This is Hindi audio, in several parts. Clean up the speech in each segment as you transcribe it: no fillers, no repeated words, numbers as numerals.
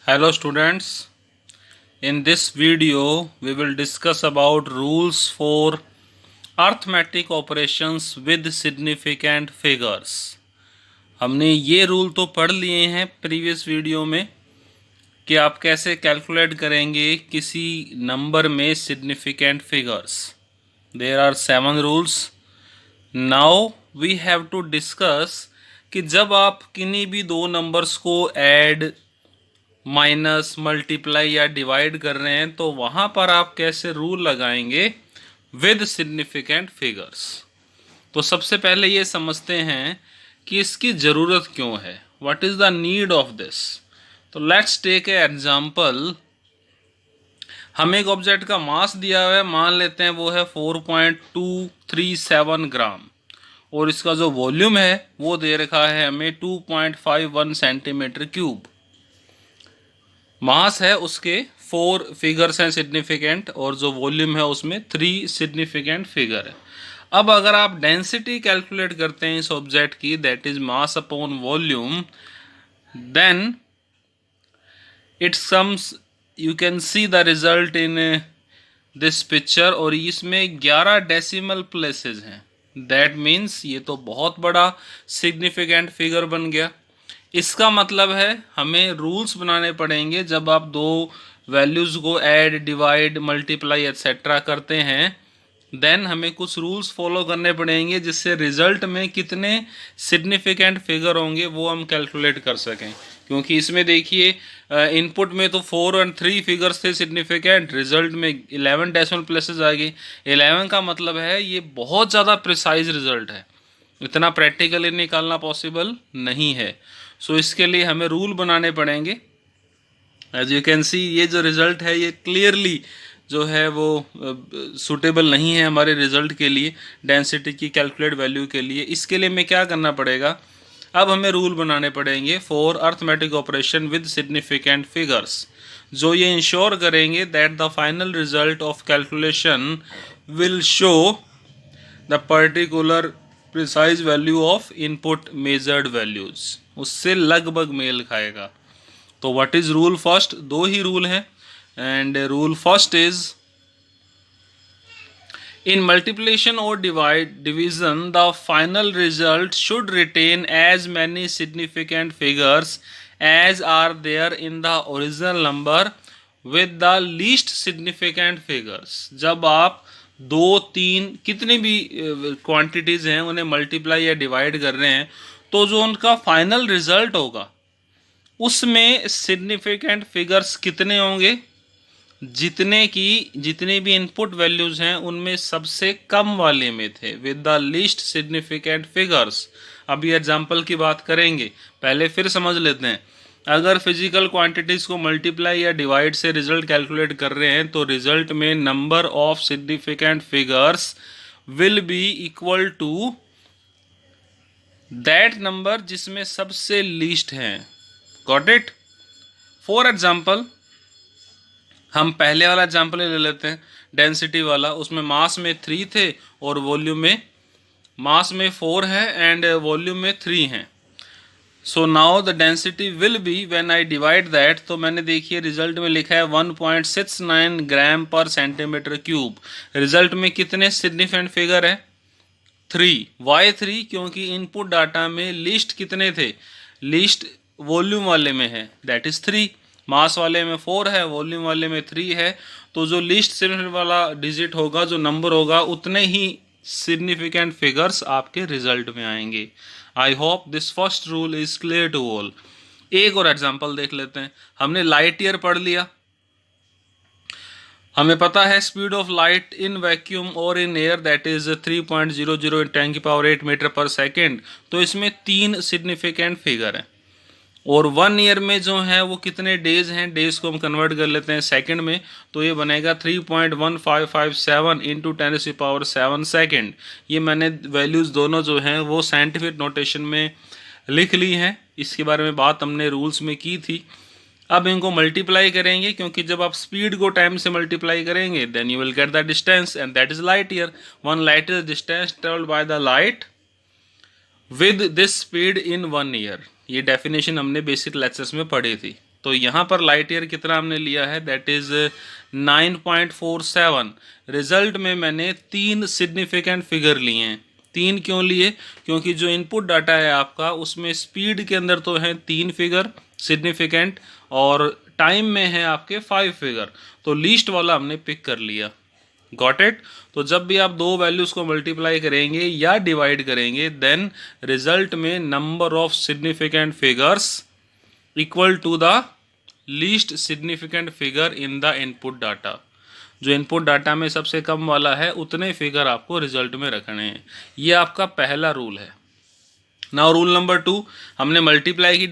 Hello students, in this video we will discuss about rules for arithmetic operations with significant figures। हमने ये रूल तो पढ़ लिए हैं प्रीवियस वीडियो में कि आप कैसे कैलकुलेट करेंगे किसी नंबर में significant figures. There are 7 rules. Now we have to discuss कि जब आप किन्हीं भी दो नंबर्स को ऐड माइनस मल्टीप्लाई या डिवाइड कर रहे हैं तो वहाँ पर आप कैसे रूल लगाएंगे विद सिग्निफिकेंट फिगर्स। तो सबसे पहले ये समझते हैं कि इसकी ज़रूरत क्यों है, what is the need of this. तो लेट्स टेक ए एग्जांपल। हमें एक ऑब्जेक्ट का मास दिया हुआ है, मान लेते हैं वो है 4.237 ग्राम, और इसका जो वॉल्यूम है वो दे रखा है हमें 2.51 सेंटीमीटर क्यूब। मास है उसके 4 फिगर्स हैं सिग्निफिकेंट, और जो वॉल्यूम है उसमें 3 सिग्निफिकेंट फिगर है। अब अगर आप डेंसिटी कैलकुलेट करते हैं इस ऑब्जेक्ट की, that is mass upon volume, then it sums, you can see the result in this picture. और इसमें 11 डेसिमल प्लेसेस हैं, दैट मीन्स ये तो बहुत बड़ा सिग्निफिकेंट फिगर बन गया। इसका मतलब है हमें रूल्स बनाने पड़ेंगे जब आप दो वैल्यूज़ को ऐड, डिवाइड, मल्टीप्लाई एट्सेट्रा करते हैं, देन हमें कुछ रूल्स फॉलो करने पड़ेंगे जिससे रिजल्ट में कितने सिग्निफिकेंट फिगर होंगे वो हम कैलकुलेट कर सकें। क्योंकि इसमें देखिए इनपुट में तो 4 और 3 फिगर्स थे सिग्निफिकेंट, रिजल्ट में 11 डेसिमल प्लेसेस आ गई। 11 का मतलब है ये बहुत ज़्यादा प्रिसाइज रिजल्ट है, इतना प्रैक्टिकली निकालना पॉसिबल नहीं है। सो इसके लिए हमें रूल बनाने पड़ेंगे। एज यू कैन सी ये जो रिज़ल्ट है ये क्लियरली जो है वो सूटेबल नहीं है हमारे रिज़ल्ट के लिए, डेंसिटी की कैलकुलेट वैल्यू के लिए। इसके लिए हमें क्या करना पड़ेगा, अब हमें रूल बनाने पड़ेंगे for arithmetic operation with significant figures, जो ये इंश्योर करेंगे that the final result of calculation will show the particular precise value of input measured values, उससे लगभग मेल खाएगा। तो व्हाट इज रूल फर्स्ट, दो ही रूल हैं, and rule first is in multiplication और division the final result should retain as many significant figures as are there in the original number with the least significant figures. जब आप 2-3 कितनी भी क्वांटिटीज़ हैं उन्हें मल्टीप्लाई या डिवाइड कर रहे हैं, तो जो उनका फाइनल रिजल्ट होगा उसमें सिग्निफिकेंट फिगर्स कितने होंगे, जितने भी इनपुट वैल्यूज़ हैं उनमें सबसे कम वाले में थे, with the least significant figures. अभी एग्जाम्पल की बात करेंगे, पहले फिर समझ लेते हैं। अगर फिजिकल क्वांटिटीज़ को मल्टीप्लाई या डिवाइड से रिजल्ट कैलकुलेट कर रहे हैं तो रिजल्ट में number of significant figures will be equal to that number जिसमें सबसे लीस्ट हैं। Got it. फॉर एग्जाम्पल हम पहले वाला एग्जाम्पल ले लेते हैं, डेंसिटी वाला। उसमें मास में 3 थे और वॉल्यूम में, मास में 4 है एंड वॉल्यूम में 3 हैं। So now the density will be when I divide that, तो मैंने देखिए रिजल्ट में लिखा है 1.69 ग्राम पर सेंटीमीटर क्यूब। रिजल्ट में कितने सिग्निफिकेंट फिगर है, 3। वाई 3? क्योंकि इनपुट डाटा में लिस्ट कितने थे, लिस्ट वॉल्यूम वाले में है, दैट इज 3। मास वाले में 4 है, वॉल्यूम वाले में 3 है। तो जो लिस्ट सिग्निफिकेंट वाला डिजिट होगा, जो नंबर होगा, उतने ही सिग्निफिकेंट फिगर्स आपके रिजल्ट में आएंगे। I hope this first rule is clear to all. एक और एग्जांपल देख लेते हैं। हमने लाइट ईयर पढ़ लिया, हमें पता है speed of light in vacuum और in air that is 3.00 × 10⁸ metre per second. तो इसमें 3 सिग्निफिकेंट फिगर हैं, और 1 ईयर में जो है वो कितने डेज हैं, डेज को हम कन्वर्ट कर लेते हैं सेकंड में, तो ये बनेगा 3.1557 × 10⁷ सेकेंड। ये मैंने वैल्यूज़ दोनों जो हैं वो साइंटिफिक नोटेशन में लिख ली हैं, इसके बारे में बात हमने रूल्स में की थी। अब इनको मल्टीप्लाई करेंगे, क्योंकि जब आप स्पीड को टाइम से मल्टीप्लाई करेंगे then you will get the distance, and that is light year. 1 light year distance travelled by the light with this speed in 1 year. ये डेफिनेशन हमने बेसिक लेक्चर्स में पढ़ी थी। तो यहाँ पर लाइट ईयर कितना हमने लिया है, दैट इज 9.47। रिजल्ट में मैंने 3 सिग्निफिकेंट फिगर लिए हैं। 3 क्यों लिए, क्योंकि जो इनपुट डाटा है आपका उसमें स्पीड के अंदर तो है 3 फिगर सिग्निफिकेंट और टाइम में है आपके 5 फिगर, तो लीस्ट वाला हमने पिक कर लिया। Got it. तो जब भी आप दो वैल्यूज को मल्टीप्लाई करेंगे या डिवाइड करेंगे, देन रिजल्ट में number of significant figures equal to the least significant figure in the input data. जो इनपुट डाटा में सबसे कम वाला है उतने फिगर आपको रिजल्ट में रखने हैं। ये आपका पहला रूल है। नाउ रूल नंबर 2, हमने मल्टीप्लाई की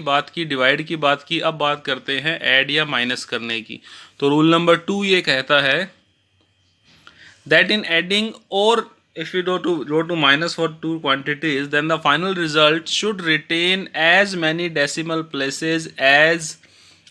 बात की, डिवाइड की बात की, अब बात करते हैं ऐड या माइनस करने की। तो रूल नंबर 2 ये कहता है दैट इन एडिंग और if we go to minus for two quantities, then the final result should retain as many decimal places as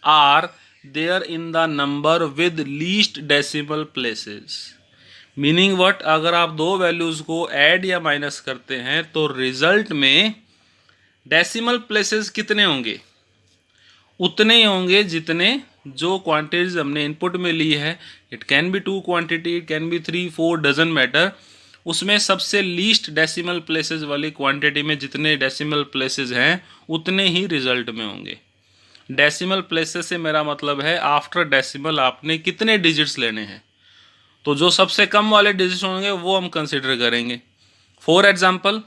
are there in the number with least decimal places. Meaning what, अगर आप दो वैल्यूज को ऐड या माइनस करते हैं तो रिजल्ट में डेसिमल प्लेसेस कितने होंगे, उतने ही होंगे जितने जो क्वांटिटीज हमने इनपुट में ली है। It can be 2 quantity, it can be 3, 4, doesn't matter. उसमें सबसे लीस्ट डेसिमल प्लेसेस वाली क्वांटिटी में जितने डेसिमल प्लेसेस हैं उतने ही रिजल्ट में होंगे। डेसिमल प्लेसेस से मेरा मतलब है आफ्टर डेसिमल आपने कितने डिजिट्स लेने हैं। तो जो सबसे कम वाले डिजिट्स होंगे वो हम कंसिडर करेंगे। फॉर एग्जांपल,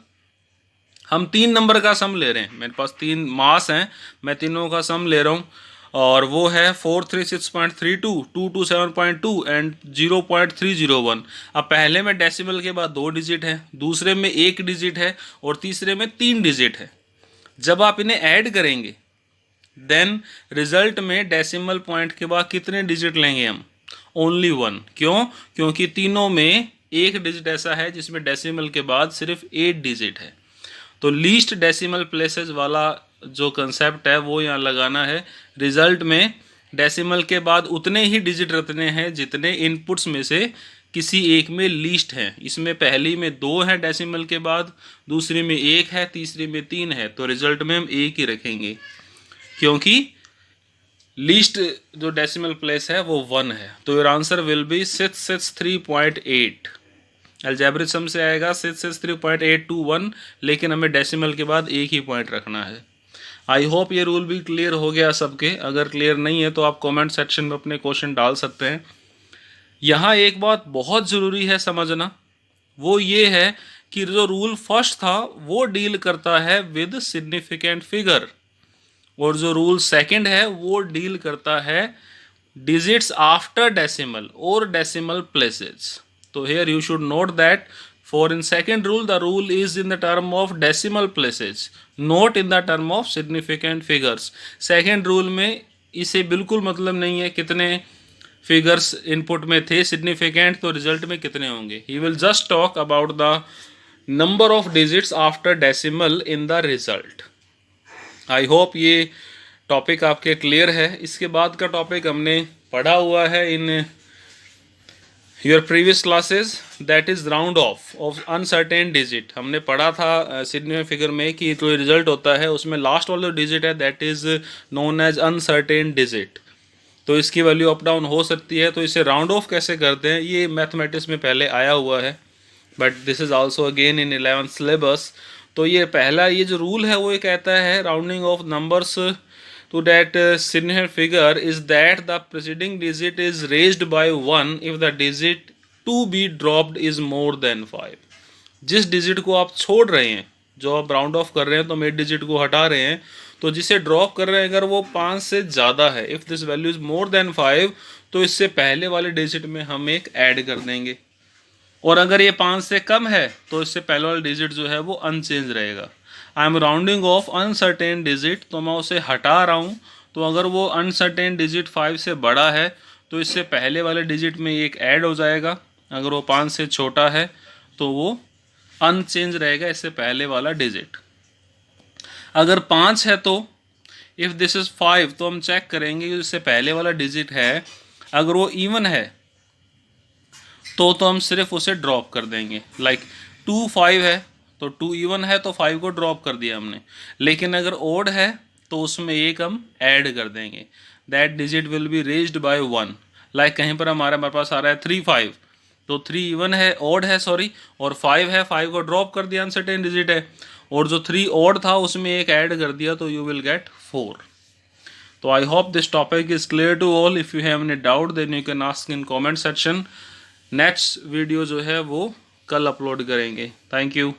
हम 3 नंबर का सम ले रहे हैं, मेरे पास 3 मास हैं, मैं तीनों का सम ले रहा हूँ और वो है 436.32, 227.2 एंड 0.301। अब पहले में डेसिमल के बाद 2 डिजिट है, दूसरे में 1 डिजिट है और तीसरे में 3 डिजिट है। जब आप इन्हें ऐड करेंगे देन रिजल्ट में डेसिमल पॉइंट के बाद कितने डिजिट लेंगे हम, ओनली 1। क्यों, क्योंकि तीनों में 1 डिजिट ऐसा है जिसमें डेसिमल के बाद सिर्फ 8 डिजिट है। तो लीस्ट डेसिमल प्लेसेस वाला जो कंसेप्ट है वो यहाँ लगाना है। रिजल्ट में डेसिमल के बाद उतने ही डिजिट रखने हैं जितने इनपुट्स में से किसी एक में लीस्ट हैं। इसमें पहली में 2 है डेसिमल के बाद, दूसरी में 1 है, तीसरी में 3 है, तो रिजल्ट में हम 1 ही रखेंगे क्योंकि लीस्ट जो डेसिमल प्लेस है वो 1 है। तो your answer will be 663.8। Algebraic sum से आएगा 663.821, लेकिन हमें डेसिमल के बाद 1 ही पॉइंट रखना है। आई होप ये रूल भी क्लियर हो गया सबके। अगर क्लियर नहीं है तो आप कमेंट सेक्शन में अपने क्वेश्चन डाल सकते हैं। यहाँ एक बात बहुत ज़रूरी है समझना, वो ये है कि जो रूल फर्स्ट था वो डील करता है विद सिग्निफिकेंट फिगर और जो रूल सेकंड है वो डील करता है डिजिट्स आफ्टर डेसिमल और डेसिमल प्लेसेस। तो here you should note that for in second rule the rule is in the term of decimal places, not in the term of significant figures. Second rule में इसे बिल्कुल मतलब नहीं है कितने फिगर्स इनपुट में थे सिग्निफिकेंट तो रिजल्ट में कितने होंगे। He will just talk about the number of digits after decimal in the result. I hope ये टॉपिक आपके क्लियर है। इसके बाद का टॉपिक हमने पढ़ा हुआ है in your previous classes, that is round of uncertain digit. हमने पढ़ा था सिग्निफिकेंट फिगर में कि जो रिजल्ट होता है उसमें लास्ट वाला डिजिट है that is known as uncertain digit. तो इसकी वैल्यू अप डाउन हो सकती है। तो इसे राउंड ऑफ कैसे करते हैं ये मैथमेटिक्स में पहले आया हुआ है, but this is also again in 11th syllabus. तो ये पहला ये जो रूल है वो ये कहता है rounding off numbers to that significant figure is that the preceding digit is raised by 1 if the digit to be dropped is more than 5। जिस डिजिट को आप छोड़ रहे हैं, जो आप राउंड ऑफ कर रहे हैं तो मिड डिजिट को हटा रहे हैं, तो जिसे ड्रॉप कर रहे हैं अगर वो 5 से ज़्यादा है, if this value is more than 5, तो इससे पहले वाले डिजिट में हम एक ऐड कर देंगे। और अगर ये 5 से कम है तो इससे पहले वाला डिजिट जो है वो अनचेंज रहेगा। I am rounding off uncertain digit, तो मैं उसे हटा रहा हूँ। तो अगर वो अनसर्टेन डिजिट 5 से बड़ा है तो इससे पहले वाले डिजिट में एक ऐड हो जाएगा। अगर वो 5 से छोटा है तो वो अनचेंज रहेगा इससे पहले वाला डिजिट। अगर 5 है तो इफ़ दिस इज़ 5 तो हम चेक करेंगे कि इससे पहले वाला डिजिट है, अगर वो इवन है तो हम सिर्फ उसे ड्रॉप कर देंगे। लाइक 2 5 है तो 2 इवन है तो 5 को ड्रॉप कर दिया हमने। लेकिन अगर ओड है तो उसमें एक हम ऐड कर देंगे, that digit will be raised bye 1। Like कहीं पर हमारे पास आ रहा है 3 5, तो 3 इवन है, ऑड है सॉरी, और 5 है, 5 को ड्रॉप कर दिया, अनसर्टेन डिजिट है, और जो 3 ऑड था उसमें एक ऐड कर दिया, तो यू विल गेट 4। तो I hope this topic is clear to all. If you have any doubt then you can ask in comment section. Next video जो है वो कल अपलोड करेंगे। Thank you.